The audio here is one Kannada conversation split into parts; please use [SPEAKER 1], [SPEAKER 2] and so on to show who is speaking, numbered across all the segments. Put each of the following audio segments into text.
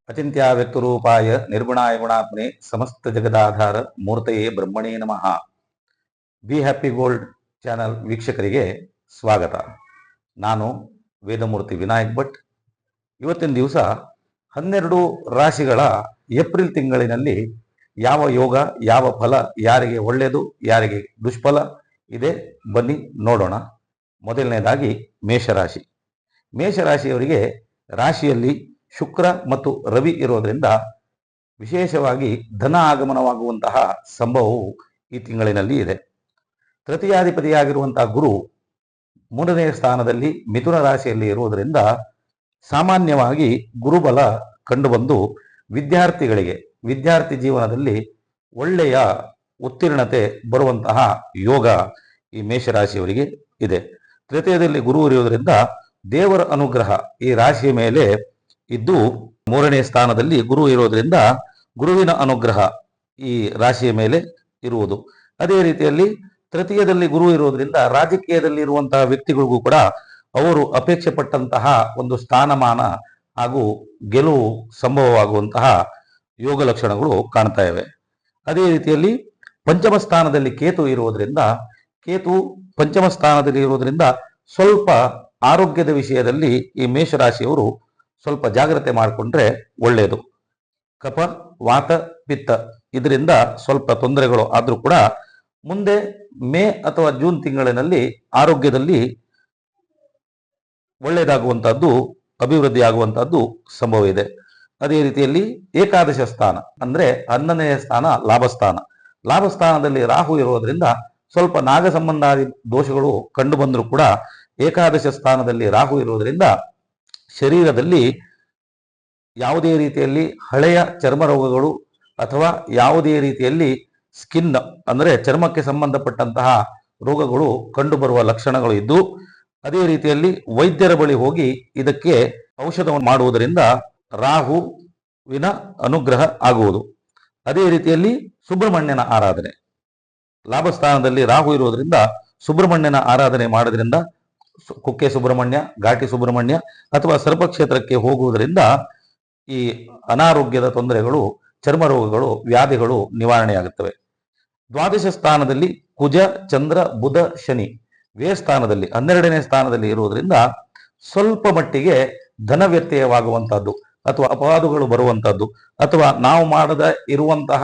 [SPEAKER 1] ಅಚಿಂತ್ಯವ್ಯಕ್ತರೂಪಾಯ ನಿರ್ಗುಣಾಯ ಗುಣಾತ್ಮನೆ ಸಮಸ್ತ ಜಗದಾಧಾರ ಮೂರ್ತಯೇ ಬ್ರಹ್ಮಣೇ ನಮಃ. ಬಿ ಹ್ಯಾಪಿ ಗೋಲ್ಡ್ ಚಾನಲ್ ವೀಕ್ಷಕರಿಗೆ ಸ್ವಾಗತ. ನಾನು ವೇದಮೂರ್ತಿ ವಿನಾಯಕ್ ಭಟ್. ಇವತ್ತಿನ ದಿವಸ 12 ರಾಶಿಗಳ ಏಪ್ರಿಲ್ ತಿಂಗಳಿನಲ್ಲಿ ಯಾವ ಯೋಗ, ಯಾವ ಫಲ, ಯಾರಿಗೆ ಒಳ್ಳೆಯದು, ಯಾರಿಗೆ ದುಷ್ಫಲ ಇದೆ, ಬನ್ನಿ ನೋಡೋಣ. ಮೊದಲನೇದಾಗಿ ಮೇಷರಾಶಿ. ಮೇಷರಾಶಿಯವರಿಗೆ ರಾಶಿಯಲ್ಲಿ ಶುಕ್ರ ಮತ್ತು ರವಿ ಇರೋದ್ರಿಂದ ವಿಶೇಷವಾಗಿ ಧನ ಆಗಮನವಾಗುವಂತಹ ಸಂಭವವು ಈ ತಿಂಗಳಿನಲ್ಲಿ ಇದೆ. ತೃತೀಯಾಧಿಪತಿಯಾಗಿರುವಂತಹ ಗುರು 3ನೇ ಸ್ಥಾನದಲ್ಲಿ ಮಿಥುನ ರಾಶಿಯಲ್ಲಿ ಇರುವುದರಿಂದ ಸಾಮಾನ್ಯವಾಗಿ ಗುರುಬಲ ಕಂಡುಬಂದು ವಿದ್ಯಾರ್ಥಿ ಜೀವನದಲ್ಲಿ ಒಳ್ಳೆಯ ಉತ್ತೀರ್ಣತೆ ಬರುವಂತಹ ಯೋಗ ಈ ಮೇಷರಾಶಿಯವರಿಗೆ ಇದೆ. ತೃತೀಯದಲ್ಲಿ ಗುರು ಇರುವುದರಿಂದ ದೇವರ ಅನುಗ್ರಹ ಈ ರಾಶಿಯ ಮೇಲೆ ಇದ್ದು, 3ನೇ ಸ್ಥಾನದಲ್ಲಿ ಗುರು ಇರೋದ್ರಿಂದ ಗುರುವಿನ ಅನುಗ್ರಹ ಈ ರಾಶಿಯ ಮೇಲೆ ಇರುವುದು. ಅದೇ ರೀತಿಯಲ್ಲಿ ತೃತೀಯದಲ್ಲಿ ಗುರು ಇರೋದ್ರಿಂದ ರಾಜಕೀಯದಲ್ಲಿ ಇರುವಂತಹ ವ್ಯಕ್ತಿಗಳಿಗೂ ಕೂಡ ಅವರು ಅಪೇಕ್ಷೆ ಪಟ್ಟಂತಹ ಒಂದು ಸ್ಥಾನಮಾನ ಹಾಗೂ ಗೆಲುವು ಸಂಭವವಾಗುವಂತಹ ಯೋಗ ಲಕ್ಷಣಗಳು ಕಾಣ್ತಾ ಇವೆ. ಅದೇ ರೀತಿಯಲ್ಲಿ ಪಂಚಮ ಸ್ಥಾನದಲ್ಲಿ ಕೇತು ಇರುವುದರಿಂದ ಸ್ವಲ್ಪ ಆರೋಗ್ಯದ ವಿಷಯದಲ್ಲಿ ಈ ಮೇಷರಾಶಿಯವರು ಸ್ವಲ್ಪ ಜಾಗ್ರತೆ ಮಾಡಿಕೊಂಡ್ರೆ ಒಳ್ಳೆಯದು. ಕಫ, ವಾತ, ಪಿತ್ತ ಇದರಿಂದ ಸ್ವಲ್ಪ ತೊಂದರೆಗಳು ಆದರೂ ಕೂಡ ಮುಂದೆ ಮೇ ಅಥವಾ ಜೂನ್ ತಿಂಗಳಿನಲ್ಲಿ ಆರೋಗ್ಯದಲ್ಲಿ ಒಳ್ಳೆಯದಾಗುವಂತಹದ್ದು, ಅಭಿವೃದ್ಧಿ ಆಗುವಂತಹದ್ದು ಸಂಭವ ಇದೆ. ಅದೇ ರೀತಿಯಲ್ಲಿ ಏಕಾದಶ ಸ್ಥಾನ ಅಂದ್ರೆ 11ನೇ ಸ್ಥಾನ ಲಾಭಸ್ಥಾನದಲ್ಲಿ ರಾಹು ಇರೋದ್ರಿಂದ ಸ್ವಲ್ಪ ನಾಗ ಸಂಬಂಧಾದಿ ದೋಷಗಳು ಕಂಡು ಬಂದರೂ ಕೂಡ ಏಕಾದಶ ಸ್ಥಾನದಲ್ಲಿ ರಾಹು ಇರೋದ್ರಿಂದ ಶರೀರದಲ್ಲಿ ಯಾವುದೇ ರೀತಿಯಲ್ಲಿ ಹಳೆಯ ಚರ್ಮ ರೋಗಗಳು ಅಥವಾ ಯಾವುದೇ ರೀತಿಯಲ್ಲಿ ಸ್ಕಿನ್ ಅಂದ್ರೆ ಚರ್ಮಕ್ಕೆ ಸಂಬಂಧಪಟ್ಟಂತಹ ರೋಗಗಳು ಕಂಡುಬರುವ ಲಕ್ಷಣಗಳು ಇದ್ದು, ಅದೇ ರೀತಿಯಲ್ಲಿ ವೈದ್ಯರ ಬಳಿ ಹೋಗಿ ಇದಕ್ಕೆ ಔಷಧವನ್ನು ಮಾಡುವುದರಿಂದ ರಾಹುವಿನ ಅನುಗ್ರಹ ಆಗುವುದು. ಅದೇ ರೀತಿಯಲ್ಲಿ ಸುಬ್ರಹ್ಮಣ್ಯನ ಆರಾಧನೆ, ಲಾಭಸ್ಥಾನದಲ್ಲಿ ರಾಹು ಇರುವುದರಿಂದ ಸುಬ್ರಹ್ಮಣ್ಯನ ಆರಾಧನೆ ಮಾಡೋದ್ರಿಂದ ಕುಕ್ಕೆ ಸುಬ್ರಹ್ಮಣ್ಯ, ಘಾಟಿ ಸುಬ್ರಹ್ಮಣ್ಯ ಅಥವಾ ಸರ್ಪಕ್ಷೇತ್ರಕ್ಕೆ ಹೋಗುವುದರಿಂದ ಈ ಅನಾರೋಗ್ಯದ ತೊಂದರೆಗಳು, ಚರ್ಮ ರೋಗಗಳು, ವ್ಯಾಧಿಗಳು ನಿವಾರಣೆಯಾಗುತ್ತವೆ. ದ್ವಾದಶ ಸ್ಥಾನದಲ್ಲಿ ಕುಜ, ಚಂದ್ರ, ಬುಧ, ಶನಿ ವ್ಯಯಸ್ಥಾನದಲ್ಲಿ 12ನೇ ಸ್ಥಾನದಲ್ಲಿ ಇರುವುದರಿಂದ ಸ್ವಲ್ಪ ಮಟ್ಟಿಗೆ ಧನ ವ್ಯತ್ಯಯವಾಗುವಂತಹದ್ದು ಅಥವಾ ಅಪವಾದಗಳು ಬರುವಂತಹದ್ದು ಅಥವಾ ನಾವು ಮಾಡದ ಇರುವಂತಹ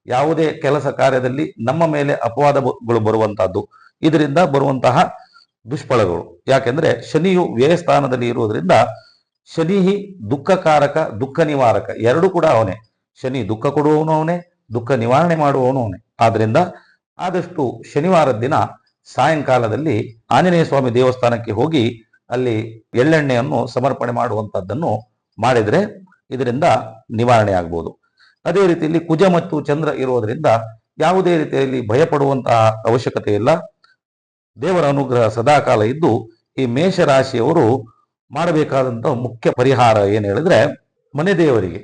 [SPEAKER 1] ಯಾವುದೇ ಕೆಲಸ ಕಾರ್ಯದಲ್ಲಿ ನಮ್ಮ ಮೇಲೆ ಅಪವಾದಗಳು ಬರುವಂತಹದ್ದು, ಇದರಿಂದ ಬರುವಂತಹ ದುಷ್ಫಲಗಳು. ಯಾಕೆಂದ್ರೆ ಶನಿಯು ವ್ಯಯಸ್ಥಾನದಲ್ಲಿ ಇರುವುದರಿಂದ ಶನಿ ದುಃಖಕಾರಕ, ದುಃಖ ನಿವಾರಕ ಎರಡೂ ಕೂಡ ಅವನೇ. ಶನಿ ದುಃಖ ಕೊಡುವವನು ಅವನೇ, ದುಃಖ ನಿವಾರಣೆ ಮಾಡುವವನು ಅವನೇ. ಆದ್ರಿಂದ ಆದಷ್ಟು ಶನಿವಾರದ ದಿನ ಸಾಯಂಕಾಲದಲ್ಲಿ ಆಂಜನೇಯ ಸ್ವಾಮಿ ದೇವಸ್ಥಾನಕ್ಕೆ ಹೋಗಿ ಅಲ್ಲಿ ಎಳ್ಳೆಣ್ಣೆಯನ್ನು ಸಮರ್ಪಣೆ ಮಾಡುವಂತಹದ್ದನ್ನು ಮಾಡಿದ್ರೆ ಇದರಿಂದ ನಿವಾರಣೆ ಆಗ್ಬೋದು. ಅದೇ ರೀತಿಯಲ್ಲಿ ಕುಜ ಮತ್ತು ಚಂದ್ರ ಇರುವುದರಿಂದ ಯಾವುದೇ ರೀತಿಯಲ್ಲಿ ಭಯಪಡುವಂತಹ ಅವಶ್ಯಕತೆ ಇಲ್ಲ. ದೇವರ ಅನುಗ್ರಹ ಸದಾಕಾಲ ಇದ್ದು, ಈ ಮೇಷರಾಶಿಯವರು ಮಾಡಬೇಕಾದಂತಹ ಮುಖ್ಯ ಪರಿಹಾರ ಏನು ಹೇಳಿದ್ರೆ, ಮನೆ ದೇವರಿಗೆ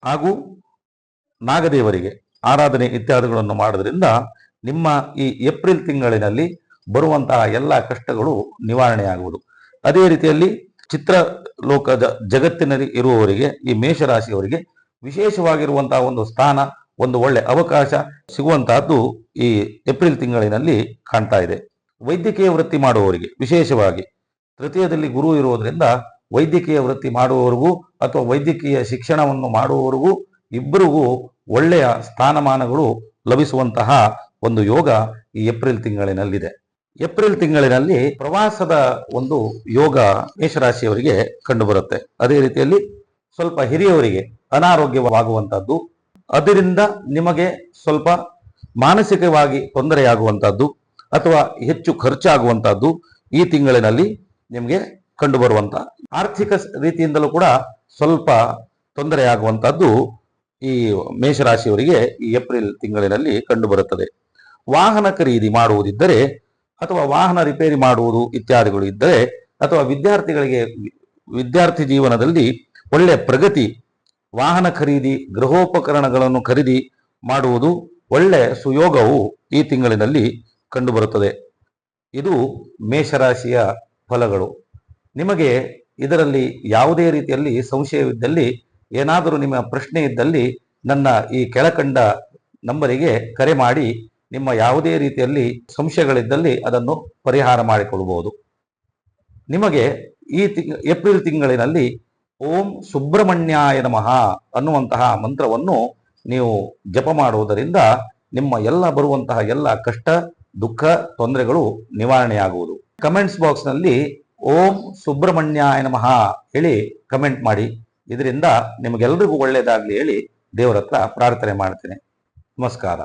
[SPEAKER 1] ಹಾಗೂ ನಾಗದೇವರಿಗೆ ಆರಾಧನೆ ಇತ್ಯಾದಿಗಳನ್ನು ಮಾಡೋದ್ರಿಂದ ನಿಮ್ಮ ಈ ಏಪ್ರಿಲ್ ತಿಂಗಳಿನಲ್ಲಿ ಬರುವಂತಹ ಎಲ್ಲ ಕಷ್ಟಗಳು ನಿವಾರಣೆ ಆಗುವುದು. ಅದೇ ರೀತಿಯಲ್ಲಿ ಚಿತ್ರಲೋಕದ ಜಗತ್ತಿನಲ್ಲಿ ಇರುವವರಿಗೆ, ಈ ಮೇಷರಾಶಿಯವರಿಗೆ ವಿಶೇಷವಾಗಿರುವಂತಹ ಒಂದು ಸ್ಥಾನ, ಒಂದು ಒಳ್ಳೆ ಅವಕಾಶ ಸಿಗುವಂತಹದ್ದು ಈ ಏಪ್ರಿಲ್ ತಿಂಗಳಿನಲ್ಲಿ ಕಾಣ್ತಾ ಇದೆ. ವೈದ್ಯಕೀಯ ವೃತ್ತಿ ಮಾಡುವವರಿಗೆ ವಿಶೇಷವಾಗಿ ತೃತೀಯದಲ್ಲಿ ಗುರು ಇರುವುದರಿಂದ ವೈದ್ಯಕೀಯ ವೃತ್ತಿ ಮಾಡುವವರಿಗೂ ಅಥವಾ ವೈದ್ಯಕೀಯ ಶಿಕ್ಷಣವನ್ನು ಮಾಡುವವರಿಗೂ ಇಬ್ಬರಿಗೂ ಒಳ್ಳೆಯ ಸ್ಥಾನಮಾನಗಳು ಲಭಿಸುವಂತಹ ಒಂದು ಯೋಗ ಈ ಏಪ್ರಿಲ್ ತಿಂಗಳಿನಲ್ಲಿದೆ. ಏಪ್ರಿಲ್ ತಿಂಗಳಿನಲ್ಲಿ ಪ್ರವಾಸದ ಒಂದು ಯೋಗ ಮೇಷರಾಶಿಯವರಿಗೆ ಕಂಡುಬರುತ್ತೆ. ಅದೇ ರೀತಿಯಲ್ಲಿ ಸ್ವಲ್ಪ ಹಿರಿಯವರಿಗೆ ಅನಾರೋಗ್ಯವಾಗುವಂತಹದ್ದು, ಅದರಿಂದ ನಿಮಗೆ ಸ್ವಲ್ಪ ಮಾನಸಿಕವಾಗಿ ತೊಂದರೆಯಾಗುವಂತಹದ್ದು ಅಥವಾ ಹೆಚ್ಚು ಖರ್ಚಾಗುವಂತಹದ್ದು ಈ ತಿಂಗಳಿನಲ್ಲಿ ನಿಮಗೆ ಕಂಡುಬರುವಂತಹ, ಆರ್ಥಿಕ ರೀತಿಯಿಂದಲೂ ಕೂಡ ಸ್ವಲ್ಪ ತೊಂದರೆಯಾಗುವಂತಹದ್ದು ಈ ಮೇಷರಾಶಿಯವರಿಗೆ ಈ ಏಪ್ರಿಲ್ ತಿಂಗಳಿನಲ್ಲಿ ಕಂಡುಬರುತ್ತದೆ. ವಾಹನ ಖರೀದಿ ಮಾಡುವುದಿದ್ದರೆ ಅಥವಾ ವಾಹನ ರಿಪೇರಿ ಮಾಡುವುದು ಇತ್ಯಾದಿಗಳು ಇದ್ದರೆ ಅಥವಾ ವಿದ್ಯಾರ್ಥಿಗಳಿಗೆ ವಿದ್ಯಾರ್ಥಿ ಜೀವನದಲ್ಲಿ ಒಳ್ಳೆಯ ಪ್ರಗತಿ, ವಾಹನ ಖರೀದಿ, ಗೃಹೋಪಕರಣಗಳನ್ನು ಖರೀದಿ ಮಾಡುವುದು ಒಳ್ಳೆಯ ಸುಯೋಗವು ಈ ತಿಂಗಳಿನಲ್ಲಿ ಕಂಡುಬರುತ್ತದೆ. ಇದು ಮೇಷರಾಶಿಯ ಫಲಗಳು. ನಿಮಗೆ ಇದರಲ್ಲಿ ಯಾವುದೇ ರೀತಿಯಲ್ಲಿ ಸಂಶಯವಿದ್ದಲ್ಲಿ ಏನಾದರೂ ನಿಮ್ಮ ಪ್ರಶ್ನೆ ಇದ್ದಲ್ಲಿ ನನ್ನ ಈ ಕೆಳಕಂಡ ನಂಬರಿಗೆ ಕರೆ ಮಾಡಿ ನಿಮ್ಮ ಯಾವುದೇ ರೀತಿಯಲ್ಲಿ ಸಂಶಯಗಳಿದ್ದಲ್ಲಿ ಅದನ್ನು ಪರಿಹಾರ ಮಾಡಿಕೊಳ್ಳಬಹುದು. ನಿಮಗೆ ಈ ಏಪ್ರಿಲ್ ತಿಂಗಳಿನಲ್ಲಿ ಓಂ ಸುಬ್ರಹ್ಮಣ್ಯಾಯ ನಮಃ ಅನ್ನುವಂತಹ ಮಂತ್ರವನ್ನು ನೀವು ಜಪ ಮಾಡುವುದರಿಂದ ನಿಮ್ಮ ಎಲ್ಲ ಬರುವಂತಹ ಎಲ್ಲ ಕಷ್ಟ, ದುಃಖ, ತೊಂದರೆಗಳು ನಿವಾರಣೆಯಾಗುವುದು. ಕಮೆಂಟ್ಸ್ ಬಾಕ್ಸ್ನಲ್ಲಿ ಓಂ ಸುಬ್ರಹ್ಮಣ್ಯಾಯ ನಮಃ ಹೇಳಿ ಕಮೆಂಟ್ ಮಾಡಿ. ಇದರಿಂದ ನಿಮಗೆಲ್ಲರಿಗೂ ಒಳ್ಳೆಯದಾಗಲಿ ಹೇಳಿ ದೇವರ ಹತ್ರ ಪ್ರಾರ್ಥನೆ ಮಾಡ್ತೇನೆ. ನಮಸ್ಕಾರ.